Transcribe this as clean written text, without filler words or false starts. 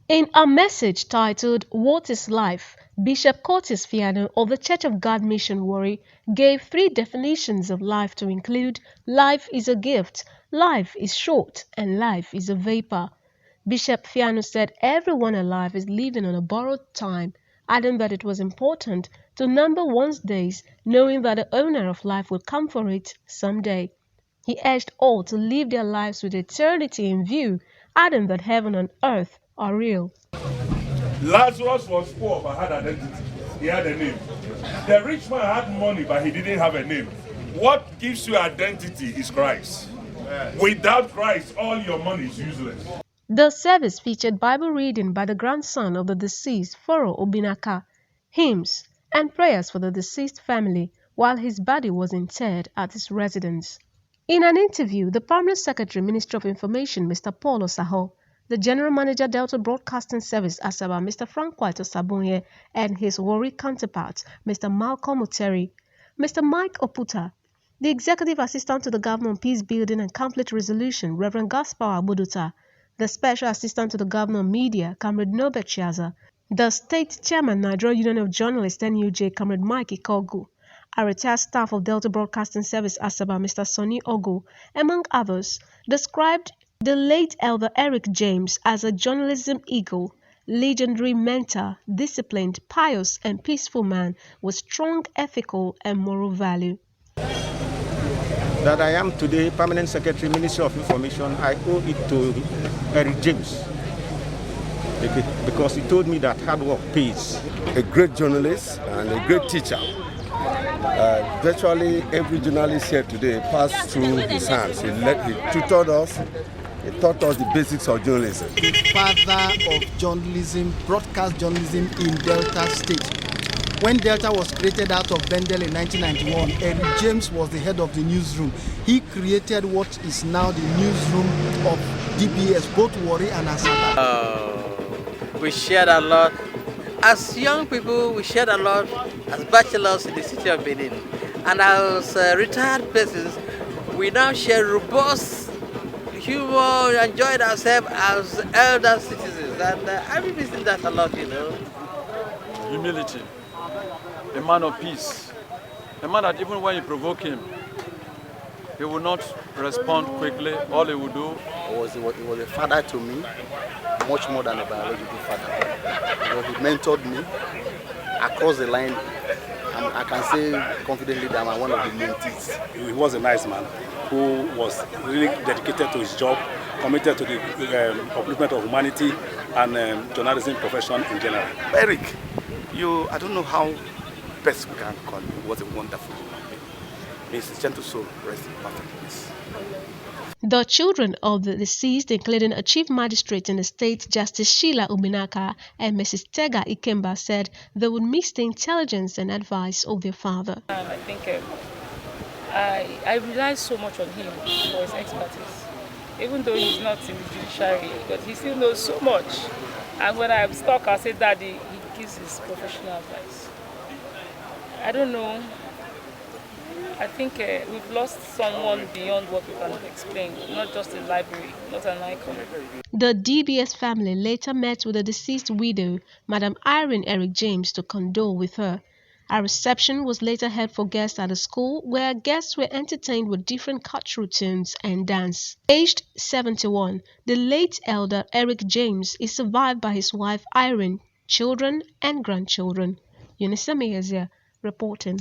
In a message titled "What is Life?", Bishop Curtis Fiano of the Church of God Mission Warri gave 3 definitions of life to include life is a gift, life is short, and life is a vapor. Bishop Fiano said everyone alive is living on a borrowed time, adding that it was important to number one's days, knowing that the owner of life will come for it someday. He urged all to live their lives with eternity in view, adding that heaven and earth are real. Lazarus was poor but had identity. He had a name. The rich man had money but he didn't have a name. What gives you identity is Christ. Without Christ, all your money is useless. The service featured Bible reading by the grandson of the deceased, Foro Obinaka, hymns, and prayers for the deceased family while his body was interred at his residence. In an interview, the Permanent Secretary, Ministry of Information, Mr. Paul Osaho, the General Manager, Delta Broadcasting Service, Asaba, Mr. Frank White Osabonye, and his Warri counterpart, Mr. Malcolm Oteri, Mr. Mike Oputa, the Executive Assistant to the Governor on Peace Building and Conflict Resolution, Reverend Gaspar Abodota, the Special Assistant to the Governor on Media, Comrade Norbert Chiaza, the State Chairman, Nigeria Union of Journalists, NUJ, Comrade Mike Ikogu, a retired staff of Delta Broadcasting Service, Asaba, Mr. Sonny Ogo, among others, described the late Elder Eric James as a journalism eagle, legendary mentor, disciplined, pious, and peaceful man with strong ethical and moral value. That I am today Permanent Secretary, Ministry of Information, I owe it to Eric James because he told me that hard work pays. A great journalist and a great teacher. Virtually every journalist here today passed through his hands. He tutored us. He taught us the basics of journalism. Father of journalism, broadcast journalism in Delta State. When Delta was created out of Bendel in 1991, Eric James was the head of the newsroom. He created what is now the newsroom of DBS, both Warri and Asaba. We shared a lot. As young people, we shared a lot as bachelors in the city of Benin. And as retired persons, we now share robust humor, enjoyed ourselves as elder citizens. And I've been missing that a lot, you know. Humility. A man of peace, a man that even when you provoke him, he will not respond quickly. All he will do he was a father to me, much more than a biological father. He mentored me across the line. I can say confidently that I'm one of the mentees. He was a nice man who was really dedicated to his job, committed to the upliftment of humanity and journalism profession in general. Eric, I don't know how best we can call him. He was a wonderful human being. His gentle soul rests in perfect peace. The children of the deceased, including a chief magistrate in the state, Justice Sheila Obinaka, and Mrs. Tega Ikemba, said they would miss the intelligence and advice of their father. I think I rely so much on him for his expertise. Even though he's not in the judiciary, but he still knows so much. And when I'm stuck, I say, Daddy, he gives his professional advice. I don't know. I think we've lost someone beyond what we can explain, not just a library, not an icon. The DBS family later met with the deceased widow, Madam Irene Eric James, to condole with her. A reception was later held for guests at the school, where guests were entertained with different cultural tunes and dance. Aged 71, the late Elder Eric James is survived by his wife Irene, children and grandchildren. Eunice Meyazia reporting.